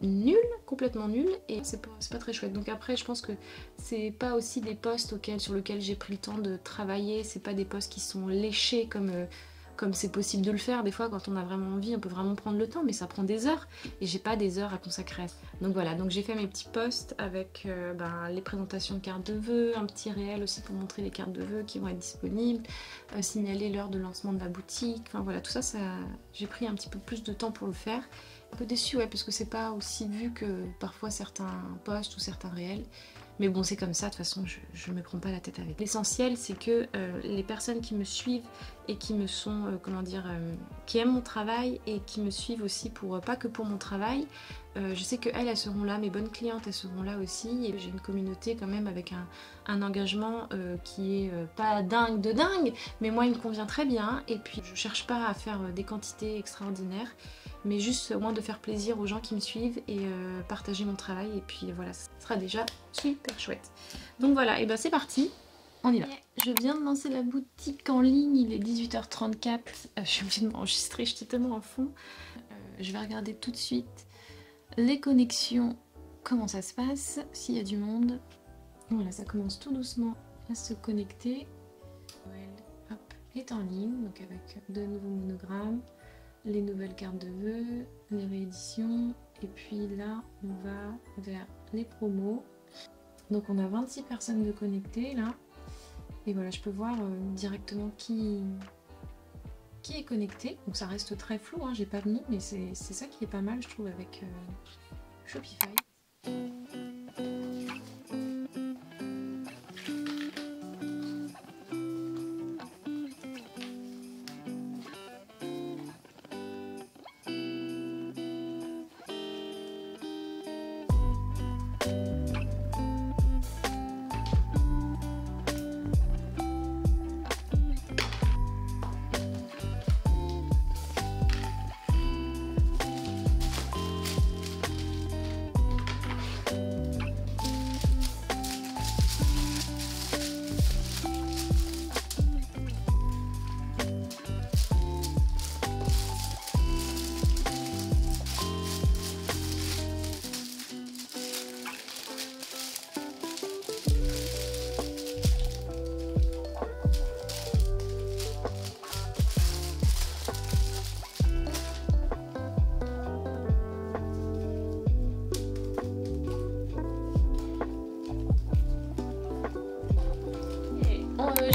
nul, complètement nul, et c'est pas très chouette. Donc après je pense que c'est pas aussi des posts sur lesquels j'ai pris le temps de travailler, c'est pas des posts qui sont léchés comme c'est possible de le faire. Des fois quand on a vraiment envie on peut vraiment prendre le temps, mais ça prend des heures et j'ai pas des heures à consacrer à ça. Donc voilà, donc j'ai fait mes petits posts avec les présentations de cartes de vœux, un petit réel aussi pour montrer les cartes de vœux qui vont être disponibles, signaler l'heure de lancement de la boutique, enfin voilà, tout ça, j'ai pris un petit peu plus de temps pour le faire. Un peu déçue, ouais, parce que c'est pas aussi vu que parfois certains posts ou certains réels. Mais bon, c'est comme ça, de toute façon, je me prends pas la tête avec. L'essentiel, c'est que les personnes qui me suivent et qui me sont, qui aiment mon travail et qui me suivent aussi pas que pour mon travail, je sais qu'elles seront là, mes bonnes clientes, elles seront là aussi. Et j'ai une communauté quand même avec un engagement qui est pas dingue de dingue, mais moi, il me convient très bien. Et puis, je cherche pas à faire des quantités extraordinaires, mais juste au moins de faire plaisir aux gens qui me suivent et partager mon travail, et puis voilà, ça sera déjà super chouette. Donc voilà, et ben c'est parti, on y va. Je viens de lancer la boutique en ligne, il est 18h34, je suis obligée de m'enregistrer, j'étais tellement en fond. Je vais regarder tout de suite les connexions, comment ça se passe, s'il y a du monde. Voilà, ça commence tout doucement à se connecter. Noël, hop, est en ligne, donc avec de nouveaux monogrammes, les nouvelles cartes de vœux, les rééditions, et puis là on va vers les promos. Donc on a 26 personnes de connectées là, et voilà, je peux voir directement qui est connecté, donc ça reste très flou, hein, j'ai pas de nom, mais c'est ça qui est pas mal je trouve avec Shopify.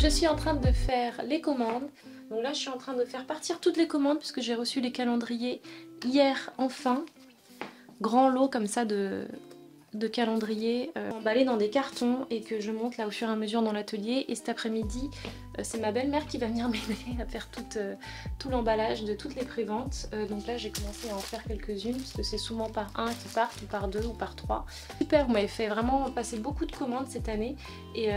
je suis en train de faire les commandes. Donc là je suis en train de faire partir toutes les commandes puisque j'ai reçu les calendriers hier enfin. Grand lot comme ça de calendriers emballés dans des cartons et que je monte là au fur et à mesure dans l'atelier. Et cet après-midi c'est ma belle-mère qui va venir m'aider à faire tout l'emballage de toutes les préventes. Donc là j'ai commencé à en faire quelques-unes parce que c'est souvent par un qui partent ou par deux ou par trois. Super, vous m'avez fait vraiment passer beaucoup de commandes cette année et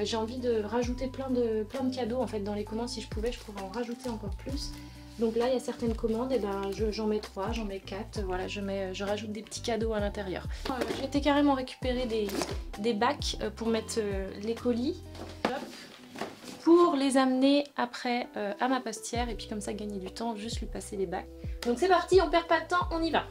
j'ai envie de rajouter plein de cadeaux en fait dans les commandes. Si je pourrais en rajouter encore plus. Donc là il y a certaines commandes et ben j'en mets 3, j'en mets 4, voilà je rajoute des petits cadeaux à l'intérieur. J'ai été carrément récupérer des bacs pour mettre les colis pour les amener après à ma postière et puis comme ça gagner du temps, juste lui passer les bacs. Donc c'est parti, on perd pas de temps, on y va.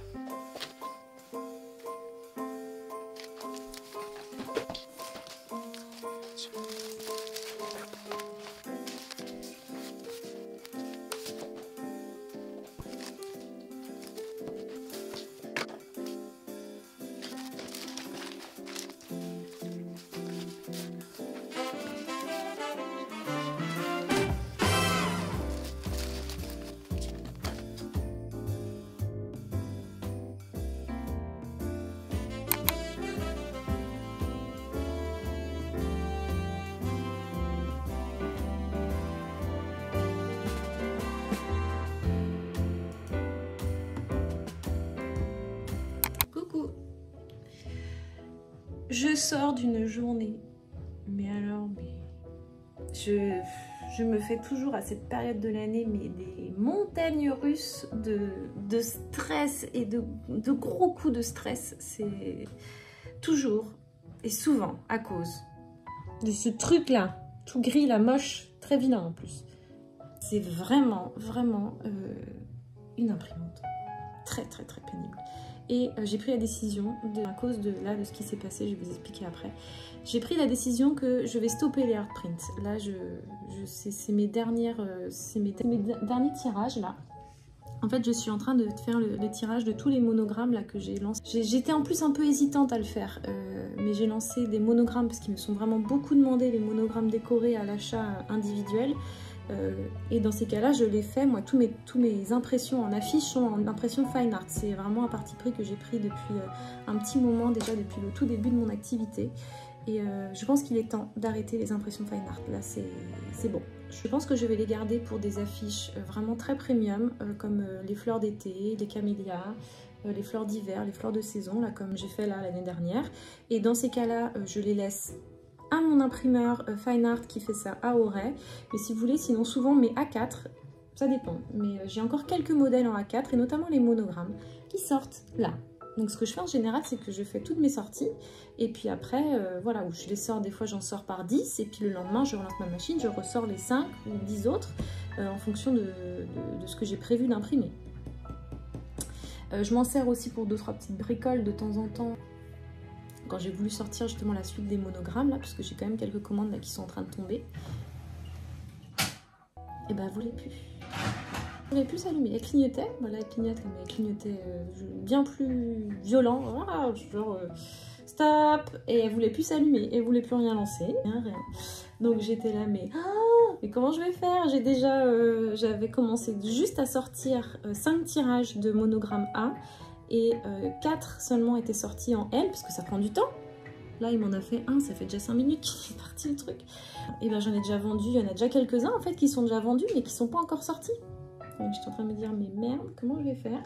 Je sors d'une journée, mais alors, je me fais toujours à cette période de l'année des montagnes russes de stress et de gros coups de stress. C'est toujours et souvent à cause de ce truc là, tout gris, là, moche, très vilain en plus. C'est vraiment une imprimante très pénible. Et j'ai pris la décision, à cause de ce qui s'est passé, je vais vous expliquer après, j'ai pris la décision que je vais stopper les hard prints. Là, c'est mes derniers tirages là. En fait, je suis en train de faire le tirage de tous les monogrammes là que j'ai lancés. J'étais en plus un peu hésitante à le faire, mais j'ai lancé des monogrammes parce qu'ils me sont vraiment beaucoup demandés, les monogrammes décorés à l'achat individuel. Et dans ces cas-là, je les fais, moi, tous mes impressions en affiche sont en impression fine art. C'est vraiment un parti pris que j'ai pris depuis un petit moment, déjà depuis le tout début de mon activité. Et je pense qu'il est temps d'arrêter les impressions fine art. Là, c'est bon. Je pense que je vais les garder pour des affiches vraiment très premium, comme les fleurs d'été, les camélias, les fleurs d'hiver, les fleurs de saison, là, comme j'ai fait là l'année dernière. Et dans ces cas-là, je les laisse à mon imprimeur Fine Art qui fait ça à Auray. Mais si vous voulez, sinon souvent mes A4, ça dépend. Mais j'ai encore quelques modèles en A4 et notamment les monogrammes qui sortent là. Donc ce que je fais en général, c'est que je fais toutes mes sorties et puis après, voilà, où je les sors, des fois j'en sors par 10 et puis le lendemain je relance ma machine, je ressors les 5 ou 10 autres en fonction de ce que j'ai prévu d'imprimer. Je m'en sers aussi pour 2-3 petites bricoles de temps en temps. Quand j'ai voulu sortir justement la suite des monogrammes là, parce que j'ai quand même quelques commandes là qui sont en train de tomber, et ben elle voulait plus. Elle voulait plus s'allumer. Elle clignotait, voilà, elle clignote, mais elle clignotait bien plus violent, voilà, genre stop, et elle voulait plus s'allumer, elle voulait plus rien lancer, rien. Donc j'étais là, mais comment je vais faire? J'ai déjà, j'avais commencé juste à sortir 5 tirages de monogramme A. Et 4 seulement étaient sortis en L, parce que ça prend du temps. Là, il m'en a fait un, ça fait déjà 5 minutes qu'il est parti le truc. Et ben j'en ai déjà vendu, il y en a déjà quelques-uns en fait qui sont déjà vendus, mais qui sont pas encore sortis. Donc je suis en train de me dire, mais merde, comment je vais faire?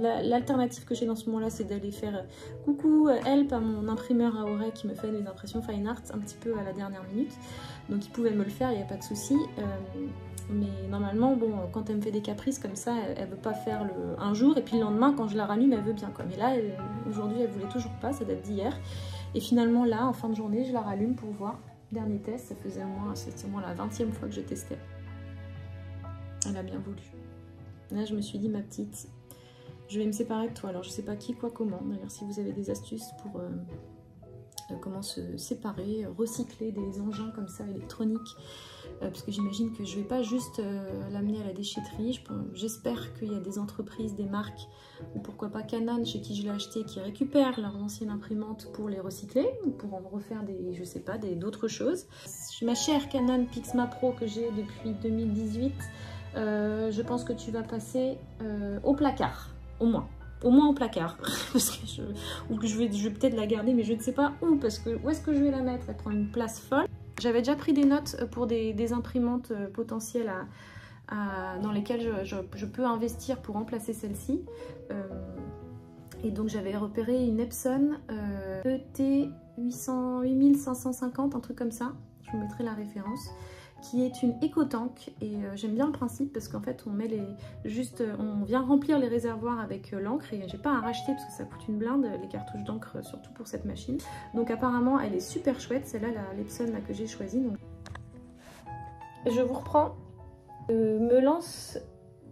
L'alternative que j'ai dans ce moment-là, c'est d'aller faire coucou help à mon imprimeur à Auray qui me fait des impressions fine art un petit peu à la dernière minute. Donc il pouvait me le faire, il n'y a pas de souci. Mais normalement, bon, quand elle me fait des caprices comme ça, elle veut pas faire un jour et puis le lendemain, quand je la rallume, elle veut bien. Mais là, aujourd'hui, elle voulait toujours pas, ça date d'hier. Et finalement, là, en fin de journée, je la rallume pour voir. Dernier test, ça faisait au moins, c'était au moins la 20e fois que je testais. Elle a bien voulu. Là, je me suis dit, ma petite, je vais me séparer de toi. Alors, je sais pas qui, quoi, comment. D'ailleurs, si vous avez des astuces pour comment se séparer, recycler des engins comme ça électroniques parce que j'imagine que je vais pas juste l'amener à la déchetterie. J'espère qu'il y a des entreprises, des marques, ou pourquoi pas Canon, chez qui je l'ai acheté, qui récupèrent leurs anciennes imprimantes pour les recycler, ou pour en refaire des, je sais pas, d'autres choses. Ma chère Canon Pixma Pro que j'ai depuis 2018, je pense que tu vas passer au placard, au moins au placard, parce que je vais peut-être la garder, mais je ne sais pas où, parce que où est-ce que je vais la mettre? Elle prend une place folle. J'avais déjà pris des notes pour des imprimantes potentielles dans lesquelles je peux investir pour remplacer celle-ci. Et donc j'avais repéré une Epson ET 8550, un truc comme ça, je vous mettrai la référence, qui est une éco-tank, et j'aime bien le principe parce qu'en fait on met on vient remplir les réservoirs avec l'encre, et j'ai pas à racheter parce que ça coûte une blinde les cartouches d'encre, surtout pour cette machine. Donc apparemment elle est super chouette, celle-là, l'Epson que j'ai choisie. Donc je vous reprends, me lance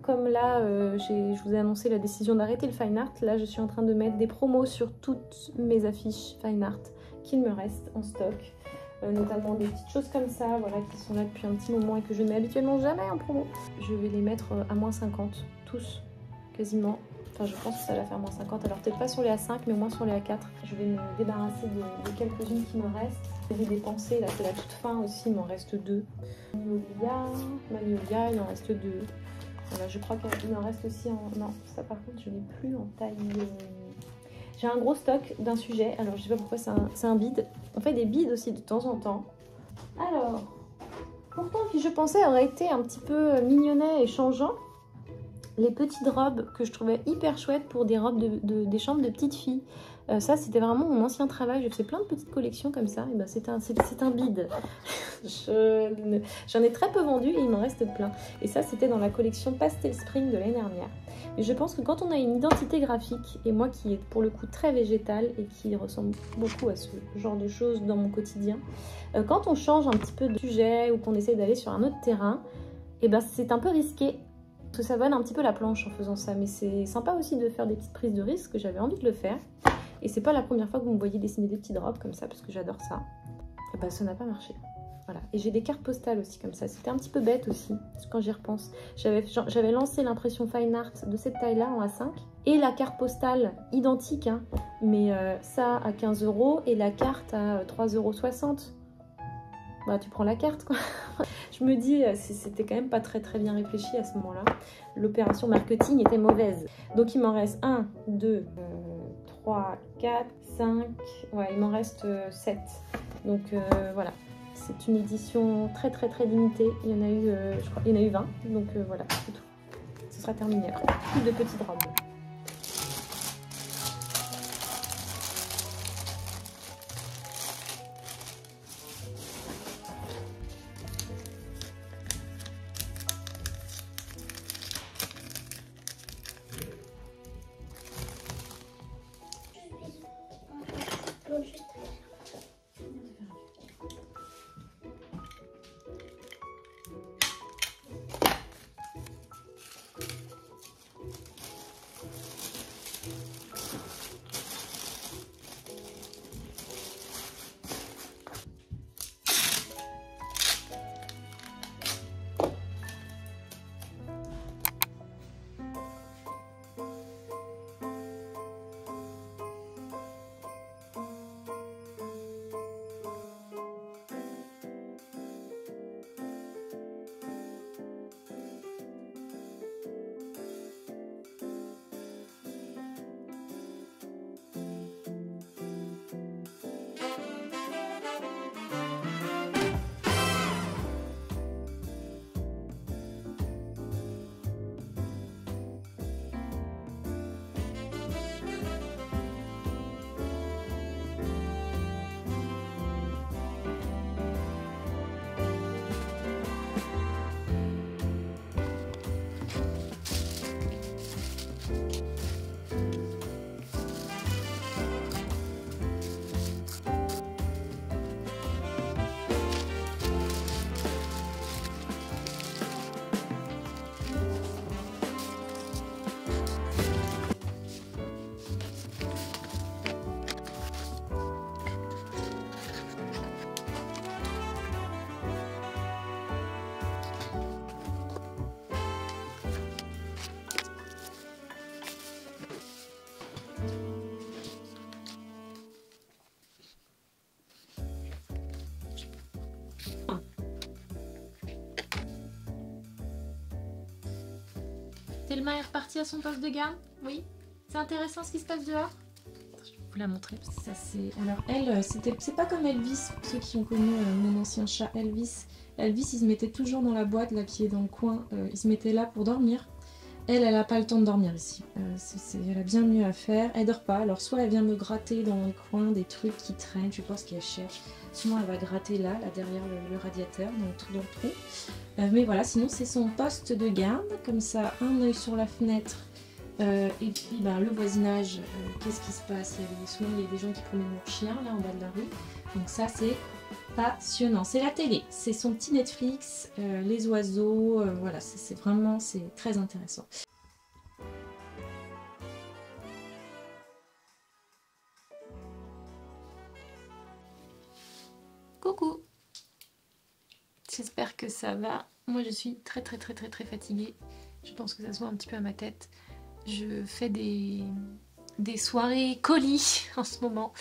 comme là, je vous ai annoncé la décision d'arrêter le fine art. Là je suis en train de mettre des promos sur toutes mes affiches fine art qu'il me reste en stock. Notamment des petites choses comme ça, voilà, qui sont là depuis un petit moment et que je ne mets habituellement jamais en promo. Je vais les mettre à moins 50, tous, quasiment. Enfin, je pense que ça va faire moins 50, alors peut-être pas sur les A5, mais au moins sur les A4. Je vais me débarrasser de quelques-unes qui me restent. J'ai dépensé, là c'est la toute fin aussi, il m'en reste 2. Magnolia, il en reste 2. Voilà, je crois qu'il en reste aussi en... Non, ça par contre, je n'ai plus en taille... J'ai un gros stock d'un sujet, alors je sais pas pourquoi c'est un bide. On fait des bides aussi de temps en temps. Alors, pourtant qui je pensais aurait été un petit peu mignonnet et changeant, les petites robes que je trouvais hyper chouettes pour des robes des chambres de petites filles. Ça c'était vraiment mon ancien travail, je faisais plein de petites collections comme ça, et ben c'est un bide. J'en ai très peu vendu et il m'en reste plein. Et ça c'était dans la collection Pastel Spring de l'année dernière. Mais je pense que quand on a une identité graphique, et moi qui est pour le coup très végétale et qui ressemble beaucoup à ce genre de choses dans mon quotidien, quand on change un petit peu de sujet ou qu'on essaie d'aller sur un autre terrain, et ben c'est un peu risqué. Parce que ça vole un petit peu la planche en faisant ça, mais c'est sympa aussi de faire des petites prises de risque, j'avais envie de le faire. Et c'est pas la première fois que vous me voyez dessiner des petites robes comme ça, parce que j'adore ça. Et bah ça n'a pas marché. Voilà. Et j'ai des cartes postales aussi comme ça. C'était un petit peu bête aussi, quand j'y repense. J'avais lancé l'impression fine art de cette taille-là en A5. Et la carte postale identique, hein, mais ça à 15 € et la carte à 3,60 €. Bah tu prends la carte quoi. Je me dis, c'était quand même pas très bien réfléchi à ce moment-là. L'opération marketing était mauvaise. Donc il m'en reste 1, 2, 3, 4, 5, ouais il m'en reste 7. Donc voilà. C'est une édition très limitée. Il y en a eu, je crois, il y en a eu 20. Donc voilà, c'est tout. Ce sera terminé après. Plus de petites robes. Thelma est repartie à son poste de garde. Oui. C'est intéressant ce qui se passe dehors. Je vais vous la montrer parce que ça c'est... Alors elle, c'est pas comme Elvis, pour ceux qui ont connu mon ancien chat Elvis. Elvis il se mettait toujours dans la boîte là qui est dans le coin, il se mettait là pour dormir. Elle a pas le temps de dormir ici, elle a bien mieux à faire. Elle dort pas, alors soit elle vient me gratter dans le coin des trucs qui traînent, je pense qu'elle cherche. Sinon elle va gratter là derrière le radiateur, dans le trou. Mais voilà, sinon c'est son poste de garde, comme ça, un œil sur la fenêtre. Et puis le voisinage, qu'est-ce qui se passe? Souvent il y a des gens qui promènent leur chien là en bas de la rue. Donc ça c'est passionnant. C'est la télé, c'est son petit Netflix, les oiseaux, voilà, c'est très intéressant. Coucou! J'espère que ça va. Moi je suis très fatiguée. Je pense que ça se voit un petit peu à ma tête. Je fais des soirées colis en ce moment.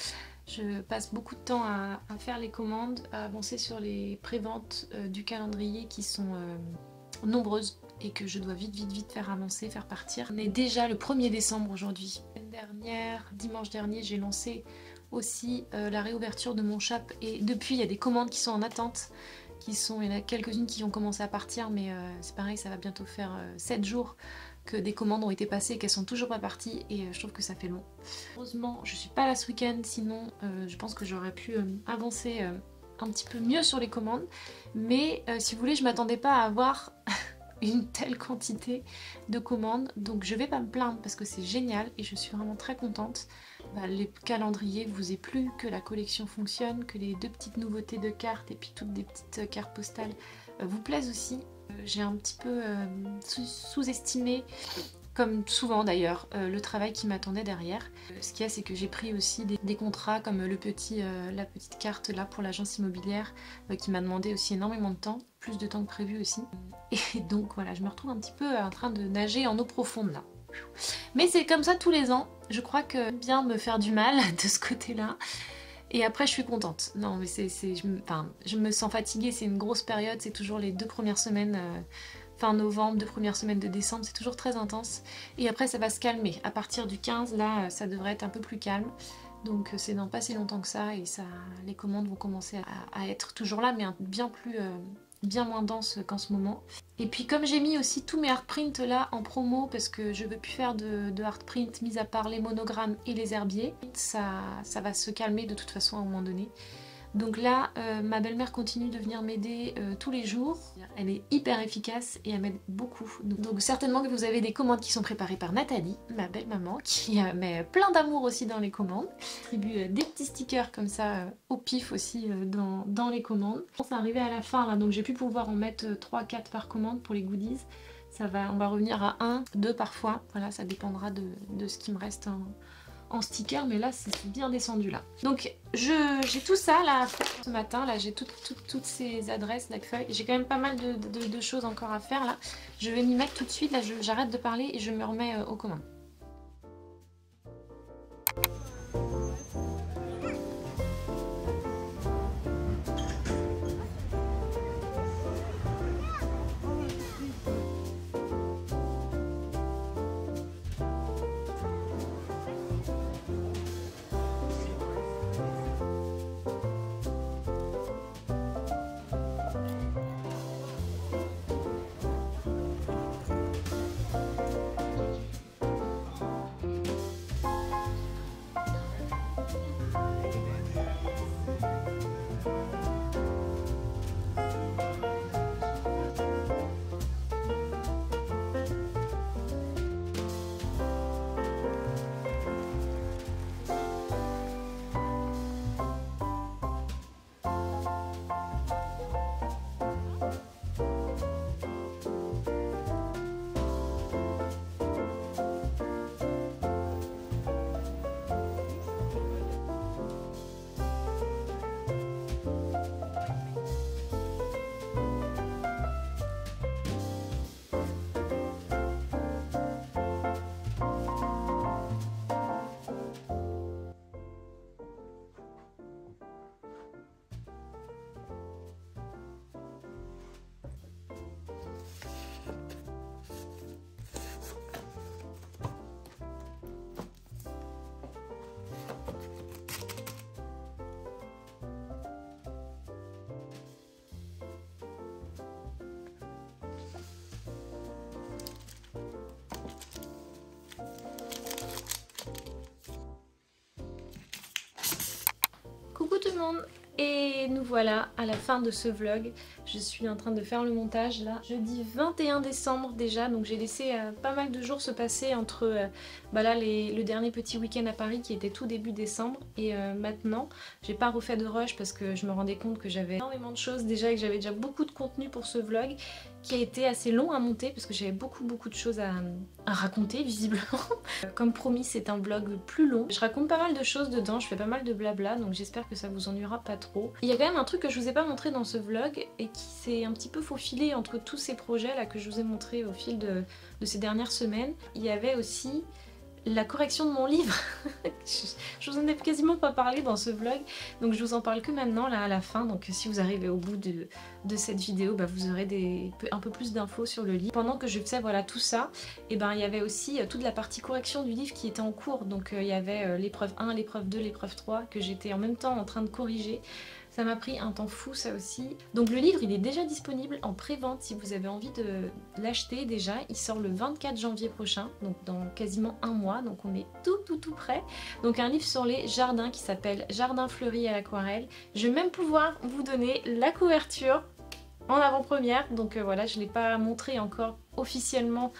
Je passe beaucoup de temps à faire les commandes, à avancer sur les préventes du calendrier qui sont nombreuses et que je dois vite faire avancer, faire partir. On est déjà le 1er décembre aujourd'hui. Dimanche dernier, j'ai lancé aussi la réouverture de mon shop et depuis il y a des commandes qui sont en attente. Il y en a quelques-unes qui ont commencé à partir mais c'est pareil, ça va bientôt faire 7 jours que des commandes ont été passées et qu'elles sont toujours pas parties et je trouve que ça fait long. Heureusement je suis pas là ce week-end, sinon je pense que j'aurais pu avancer un petit peu mieux sur les commandes, mais si vous voulez je m'attendais pas à avoir une telle quantité de commandes, donc je vais pas me plaindre parce que c'est génial et je suis vraiment très contente. Les calendriers vous est plus, que la collection fonctionne, que les 2 petites nouveautés de cartes et puis toutes des petites cartes postales vous plaisent aussi. J'ai un petit peu sous-estimé, comme souvent d'ailleurs, le travail qui m'attendait derrière. Ce qu'il y a, c'est que j'ai pris aussi des contrats comme la petite carte là pour l'agence immobilière qui m'a demandé aussi énormément de temps, plus de temps que prévu aussi. Et donc voilà, je me retrouve un petit peu en train de nager en eau profonde là. Mais c'est comme ça tous les ans, je crois que j'aime bien me faire du mal de ce côté-là. Et après je suis contente. Non mais je me sens fatiguée, c'est une grosse période, c'est toujours les 2 premières semaines, fin novembre, 2 premières semaines de décembre, c'est toujours très intense. Et après ça va se calmer, à partir du 15 là ça devrait être un peu plus calme. Donc c'est dans pas si longtemps que ça et les commandes vont commencer à être toujours là mais bien moins dense qu'en ce moment. Et puis comme j'ai mis aussi tous mes hard prints là en promo parce que je veux plus faire de hard print mis à part les monogrammes et les herbiers, ça va se calmer de toute façon à un moment donné. Donc là, ma belle-mère continue de venir m'aider tous les jours. Elle est hyper efficace et elle m'aide beaucoup. Donc certainement que vous avez des commandes qui sont préparées par Nathalie, ma belle-maman, qui met plein d'amour aussi dans les commandes. Elle distribue des petits stickers comme ça au pif aussi dans les commandes. C'est arrivé à la fin là, donc j'ai pu pouvoir en mettre 3-4 par commande pour les goodies. On va revenir à 1, 2 parfois. Voilà, ça dépendra de ce qui me reste en sticker, mais là c'est bien descendu là. Donc j'ai tout ça là à faire ce matin, là j'ai toutes ces adresses d'accueil. J'ai quand même pas mal de choses encore à faire là. Je vais m'y mettre tout de suite, là j'arrête de parler et je me remets aux commandes. monde et nous voilà à la fin de ce vlog. Je suis en train de faire le montage là. Jeudi 21 décembre déjà, donc j'ai laissé pas mal de jours se passer entre là, le dernier petit week-end à Paris qui était tout début décembre et maintenant j'ai pas refait de rush parce que je me rendais compte que j'avais énormément de choses déjà et que j'avais déjà beaucoup de contenu pour ce vlog qui a été assez long à monter parce que j'avais beaucoup de choses à raconter visiblement. Comme promis, c'est un vlog plus long. Je raconte pas mal de choses dedans, je fais pas mal de blabla, donc j'espère que ça vous ennuiera pas trop. Il y a quand même un truc que je vous ai pas montré dans ce vlog et qui s'est un petit peu faufilé entre tous ces projets là que je vous ai montré au fil de ces dernières semaines. Il y avait aussi la correction de mon livre. Je vous en ai quasiment pas parlé dans ce vlog, donc je vous en parle que maintenant là à la fin, donc si vous arrivez au bout de cette vidéo, vous aurez un peu plus d'infos sur le livre. Pendant que je faisais voilà tout ça, et il y avait aussi toute la partie correction du livre qui était en cours, donc il y avait l'épreuve 1, l'épreuve 2, l'épreuve 3 que j'étais en même temps en train de corriger. Ça m'a pris un temps fou ça aussi. Donc le livre il est déjà disponible en pré-vente si vous avez envie de l'acheter déjà. Il sort le 24 janvier prochain, donc dans quasiment un mois, donc on est tout près. Donc un livre sur les jardins qui s'appelle Jardin fleuri à l'aquarelle. Je vais même pouvoir vous donner la couverture en avant-première, donc voilà, je ne l'ai pas montré encore officiellement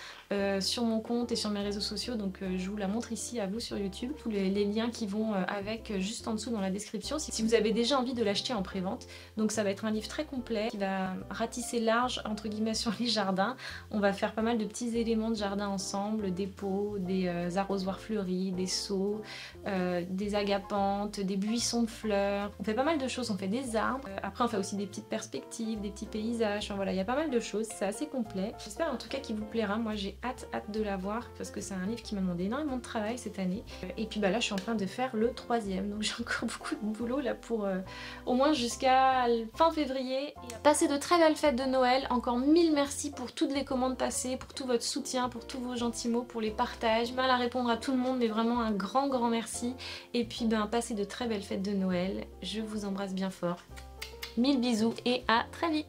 sur mon compte et sur mes réseaux sociaux, donc je vous la montre ici à vous sur YouTube. Tous les liens qui vont avec juste en dessous dans la description si vous avez déjà envie de l'acheter en pré-vente. Donc ça va être un livre très complet qui va ratisser large entre guillemets sur les jardins. On va faire pas mal de petits éléments de jardin ensemble, des pots, des arrosoirs fleuris, des seaux, des agapantes, des buissons de fleurs. On fait pas mal de choses, on fait des arbres. Après on fait aussi des petites perspectives, des petits paysages, enfin, voilà, il y a pas mal de choses, c'est assez complet. J'espère en tout cas qu'il vous plaira. Moi j'ai hâte de l'avoir parce que c'est un livre qui m'a demandé énormément de travail cette année. Et puis là je suis en train de faire le 3e, donc j'ai encore beaucoup de boulot là pour au moins jusqu'à fin février. Passez de très belles fêtes de Noël, encore 1000 merci pour toutes les commandes passées, pour tout votre soutien, pour tous vos gentils mots, pour les partages. Mal à répondre à tout le monde mais vraiment un grand merci. Et puis passez de très belles fêtes de Noël. Je vous embrasse bien fort. 1000 bisous et à très vite.